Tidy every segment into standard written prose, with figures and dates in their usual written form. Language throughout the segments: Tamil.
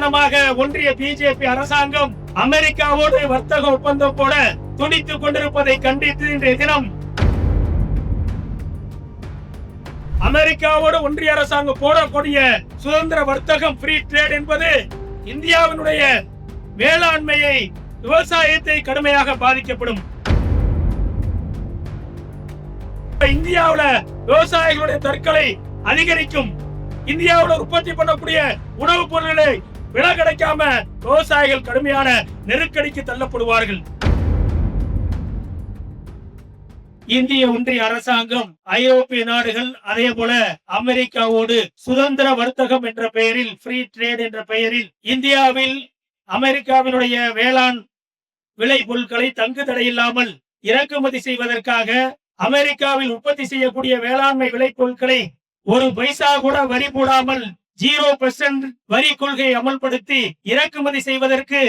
திருட்டுத்தனமாக ஒன்றிய பிஜேபி அரசாங்கம் அமெரிக்காவோடு வர்த்தக ஒப்பந்தம் போட துடித்துக் கொண்டிருப்பதை கண்டித்து இன்றைய தினம் அமெரிக்காவோடு ஒன்றிய அரசாங்கம் போடக்கூடிய சுதந்திர வர்த்தகம் ஃப்ரீ ட்ரேட் என்பது இந்தியாவினுடைய வேளாண்மையை, விவசாயத்தை கடுமையாக பாதிக்கப்படும். இந்தியாவுல விவசாயிகளுடைய தற்கொலை அதிகரிக்கும். இந்தியாவுல உற்பத்தி பண்ணக்கூடிய உணவுப் பொருட்களை விலை கிடைக்காம விவசாயிகள் கடுமையான நெருக்கடிக்கு தள்ளப்படுவார்கள். இந்திய ஒன்றிய அரசாங்கம் ஐரோப்பிய நாடுகள் அதே போல அமெரிக்காவோடு சுதந்திர வர்த்தகம் என்ற பெயரில், ஃப்ரீ ட்ரேட் என்ற பெயரில் இந்தியாவில் அமெரிக்காவினுடைய வேளாண் விளை பொருட்களை தங்கு தடையில்லாமல் இறக்குமதி செய்வதற்காக அமெரிக்காவில் உற்பத்தி செய்யக்கூடிய வேளாண்மை விளை பொருட்களை ஒரு பைசா கூட வரி போடாமல் 0% வரி கொள்கை அமல்படுத்தி இறக்குமதி செய்வதற்கு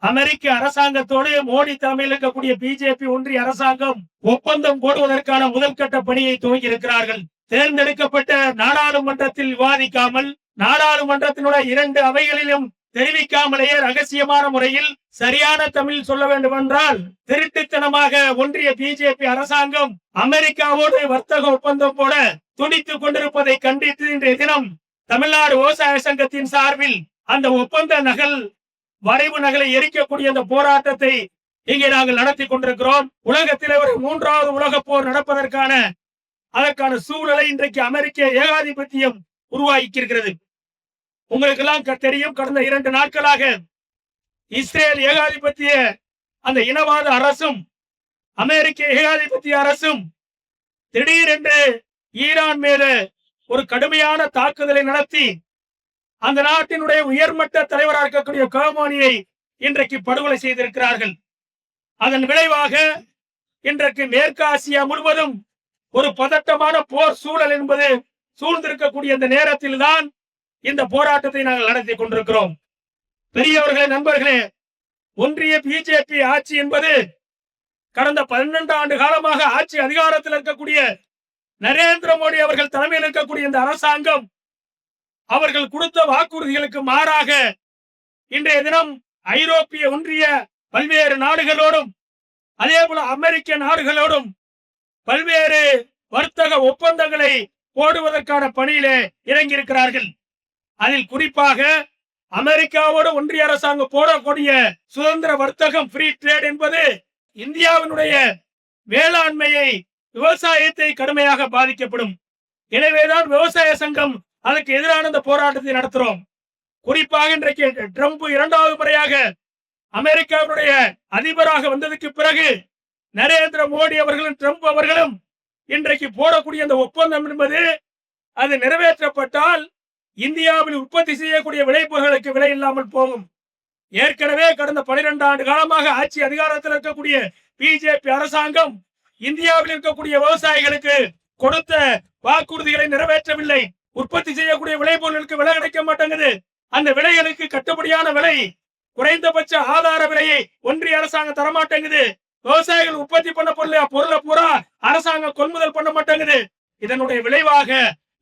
அமெரிக்க அரசாங்கத்தோடு மோடி தலைமையில் இருக்கக்கூடிய பிஜேபி ஒன்றிய அரசாங்கம் ஒப்பந்தம் போடுவதற்கான முதல் கட்ட பணியை துவங்கி இருக்கிறார்கள். தேர்ந்தெடுக்கப்பட்ட நாடாளுமன்றத்தில் விவாதிக்காமல், நாடாளுமன்றத்தினுடைய 2 அவைகளிலும் தெரிவிக்காமலேயே ரகசியமான முறையில், சரியான தமிழ் சொல்ல வேண்டும் என்றால் திருட்டுத்தனமாக ஒன்றிய பிஜேபி அரசாங்கம் அமெரிக்காவோடு வர்த்தக ஒப்பந்தம் போட துடித்துக் கொண்டிருப்பதை கண்டித்து இன்றைய தினம் தமிழ்நாடு விவசாய சங்கத்தின் சார்பில் அந்த ஒப்பந்த வரைவு நகலை எரிக்கக்கூடிய அந்த போராட்டத்தை இங்கே நாங்கள் நடத்தி கொண்டிருக்கிறோம். உலகத்தில் ஒரு 3வது உலக போர் நடப்பதற்கான அதற்கான சூழலை இன்றைக்கு அமெரிக்க ஏகாதிபத்தியம் உருவாக்கி இருக்கிறது. உங்களுக்கு எல்லாம் தெரியும், கடந்த 2 நாட்களாக இஸ்ரேல் ஏகாதிபத்திய அந்த இனவாத அரசும் அமெரிக்க ஏகாதிபத்திய அரசும் திடீரென்று ஈரான் மீது ஒரு கடுமையான தாக்குதலை நடத்தி அந்த நாட்டினுடைய உயர்மட்ட தலைவராக இருக்கக்கூடிய கோமானியை இன்றைக்கு படுகொலை செய்திருக்கிறார்கள். அதன் விளைவாக இன்றைக்கு மேற்கு ஆசியா முழுவதும் ஒரு பதட்டமான போர் சூழல் என்பது சூழ்ந்திருக்கக்கூடிய இந்த நேரத்தில் தான் இந்த போராட்டத்தை நாங்கள் நடத்தி கொண்டிருக்கிறோம். பெரியவர்களே, நண்பர்களே, ஒன்றிய பிஜேபி ஆட்சி என்பது கடந்த 12 ஆண்டு காலமாக ஆட்சி அதிகாரத்தில் இருக்கக்கூடிய நரேந்திர மோடி அவர்கள் தலைமையில் இருக்கக்கூடிய இந்த அரசாங்கம் அவர்கள் கொடுத்த வாக்குறுதிகளுக்கு மாறாக இன்றைய தினம் ஐரோப்பிய ஒன்றிய பல்வேறு நாடுகளோடும் அதே போல அமெரிக்க நாடுகளோடும் பல்வேறு வர்த்தக ஒப்பந்தங்களை போடுவதற்கான பணியிலே இறங்கியிருக்கிறார்கள். அதில் குறிப்பாக அமெரிக்காவோடு ஒன்றிய அரசாங்கம் போடக்கூடிய சுதந்திர வர்த்தகம் ஃப்ரீ ட்ரேட் என்பது இந்தியாவினுடைய வேளாண்மையை, விவசாயத்தை கடுமையாக பாதிக்கப்படும். எனவேதான் விவசாய சங்கம் அதுக்கு எதிரான இந்த போராட்டத்தை நடத்துறோம். குறிப்பாக இன்றைக்கு ட்ரம்ப் 2வது முறையாக அமெரிக்காவுடைய அதிபராக வந்ததுக்கு பிறகு நரேந்திர மோடி அவர்களும் ட்ரம்ப் அவர்களும் இன்றைக்கு போடக்கூடிய அந்த ஒப்பந்தம் என்பது அது நிறைவேற்றப்பட்டால் இந்தியாவில் உற்பத்தி செய்யக்கூடிய விளைபொருட்களுக்கு விலை இல்லாமல் போகும். ஏற்கனவே கடந்த 12 ஆண்டு காலமாக ஆட்சி அதிகாரத்தில் இருக்கக்கூடிய பிஜேபி அரசாங்கம் இந்தியாவில் இருக்கக்கூடிய விவசாயிகளுக்கு கொடுத்த வாக்குறுதிகளை நிறைவேற்றவில்லை. உற்பத்தி செய்யக்கூடிய விளைபொருட்களுக்கு விலை கிடைக்க மாட்டேங்குது. அந்த விலைகளுக்கு கட்டுப்படியான விலை, குறைந்தபட்ச ஆதார விலையை ஒன்றிய அரசாங்கம் தரமாட்டேங்குது. விவசாயிகள் உற்பத்தி பண்ண பொருளை பூரா அரசாங்கம் கொள்முதல் பண்ண மாட்டேங்குது. இதனுடைய விளைவாக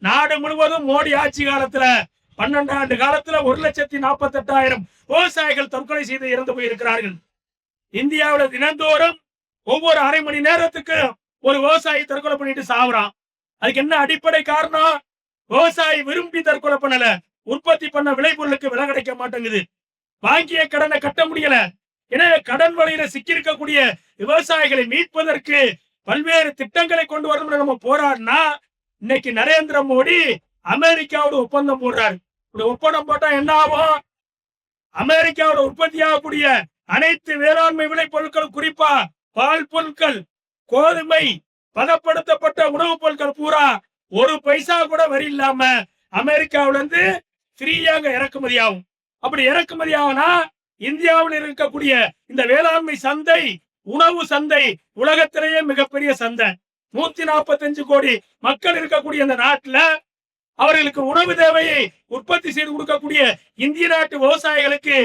நாடு முழுவதும் மோடி ஆட்சி காலத்துல 12 ஆண்டு காலத்துல 1,48,000 விவசாயிகள் தற்கொலை செய்து இறந்து போயிருக்கிறார்கள். இந்தியாவில் தினந்தோறும் ஒவ்வொரு அரை மணி நேரத்துக்கு ஒரு விவசாயி தற்கொலை பண்ணிட்டு சாவுறான். அதுக்கு என்ன அடிப்படை காரணம்? விவசாயி விரும்பி தற்கொலை பண்ணல, உற்பத்தி பண்ண விளைபொருளுக்கு விலை கிடைக்க மாட்டேங்குது. வாங்கிய கடனை கட்ட முடியல. எனவே கடன் வலையில சிக்கியிருக்கக்கூடிய விவசாயிகளை மீட்பதற்கு பல்வேறு திட்டங்களை கொண்டு வரணும் நம்ம போராடினா, இன்னைக்கு நரேந்திர மோடி அமெரிக்காவோட ஒப்பந்தம் போடுறாரு. ஒப்பந்தம் போட்டா என்ன ஆகும்? அமெரிக்காவோட உற்பத்தி ஆகக்கூடிய அனைத்து வேளாண்மை விளை பொருட்கள், குறிப்பா பால் பொருட்கள், கோதுமை, பதப்படுத்தப்பட்ட உணவுப் பொருட்கள் பூரா ஒரு பைசா கூட வரி இல்லாம அமெரிக்காவில இருந்து ஃப்ரீயாக இறக்குமதி ஆகும். அப்படி இறக்குமதி ஆகுனா இந்தியாவில் இருக்கக்கூடிய இந்த வேளாண்மை சந்தை, உணவு சந்தை உலகத்திலேயே மிகப்பெரிய சந்தை. 145 கோடி மக்கள் இருக்கக்கூடிய இந்த நாட்டுல அவர்களுக்கு உணவு தேவையை உற்பத்தி செய்து கொடுக்கக்கூடிய இந்திய நாட்டு விவசாயிகளுக்கு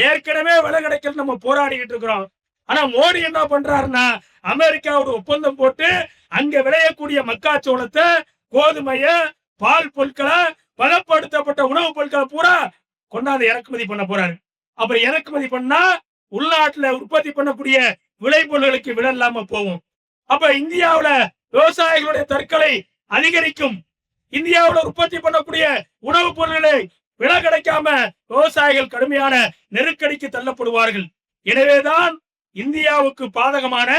ஏற்கனவே விலை கிடைக்கல நம்ம போராடிக்கிட்டு இருக்கிறோம். ஆனா மோடி என்ன பண்றாருன்னா, அமெரிக்காவோட ஒப்பந்தம் போட்டு அங்க விளையக்கூடிய மக்காச்சோளத்தை, கோதுமைய, பால் பொருட்களை, பதப்படுத்தப்பட்ட உணவுப் பொருட்களை பூரா கொண்டாந்து இறக்குமதி பண்ண போறாரு. அப்புறம் இறக்குமதி பண்ணா உள்நாட்டுல உற்பத்தி பண்ணக்கூடிய விளைபொருட்களுக்கு விலை இல்லாம போகும். அப்ப இந்தியாவுல விவசாயிகளுடைய தற்கொலை அதிகரிக்கும். இந்தியாவுல உற்பத்தி பண்ணக்கூடிய உணவுப் பொருட்களை விலை கிடைக்காம விவசாயிகள் கடுமையான நெருக்கடிக்கு தள்ளப்படுவார்கள். எனவேதான் இந்தியாவுக்கு பாதகமான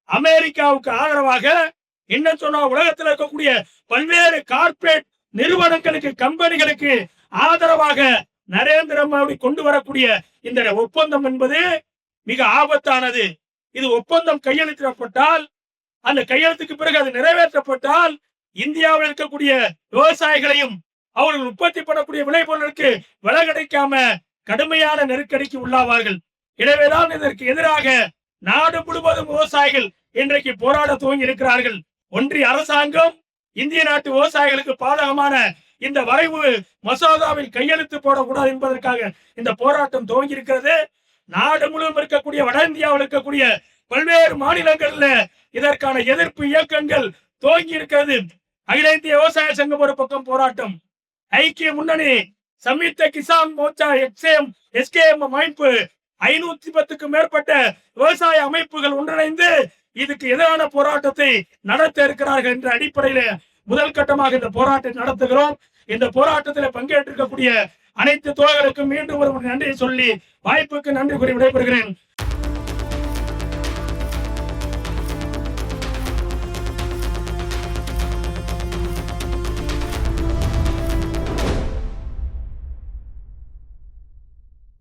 அமெரிக்காவுக்கு ஆதரவாக என்ன சொன்னா உலகத்தில் இருக்கக்கூடிய பல்வேறு கார்ப்பரேட் நிறுவனங்களுக்கு கம்பெனிகளுக்கு ஆதரவாக நரேந்திர மோடி கொண்டு வரக்கூடிய இந்த ஒப்பந்தம் என்பது மிக ஆபத்தானது. இது ஒப்பந்தம் கையெழுத்திடப்பட்டால், அந்த கையெழுத்துக்கு பிறகு அது நிறைவேற்றப்பட்டால் இந்தியாவில் இருக்கக்கூடிய விவசாயிகளையும் அவர்கள் உற்பத்தி பண்ணக்கூடிய விளைபொருளுக்கு விலை கிடைக்காம கடுமையான நெருக்கடிக்கு உள்ளாவார்கள். எனவேதான் இதற்கு எதிராக நாடு முழுவதும் விவசாயிகள் இன்றைக்கு போராட துவங்கி இருக்கிறார்கள். ஒன்றிய அரசாங்கம் இந்திய நாட்டு விவசாயிகளுக்கு பாதகமான இந்த வரைவு மசோதாவில் கையெழுத்து போடக்கூடாது என்பதற்காக இந்த போராட்டம் துவங்கி இருக்கிறது. நாடு முழுவதும் இருக்கக்கூடிய வட இந்தியாவில் இருக்கக்கூடிய பல்வேறு மாநிலங்கள்ல இதற்கான எதிர்ப்பு இயக்கங்கள் துவங்கி இருக்கிறது. அகில இந்திய விவசாய சங்கம் ஒரு பக்கம் போராட்டம், ஐக்கிய முன்னணி, சம்யுக்த கிசான் மோர்ச்சா, எஸ்கேஎம் அமைப்பு, 510க்கும் மேற்பட்ட விவசாய அமைப்புகள் ஒன்றிணைந்து இதுக்கு எதிரான போராட்டத்தை நடத்த இருக்கிறார்கள் என்ற அடிப்படையில முதல் கட்டமாக இந்த போராட்டத்தை நடத்துகிறோம். இந்த போராட்டத்தில் பங்கேற்றிருக்கக்கூடிய அனைத்து தோழர்களுக்கும் மீண்டும் ஒரு நன்றியை சொல்லி வாய்ப்புக்கு நன்றி கூறி விடைபெறுகிறேன்.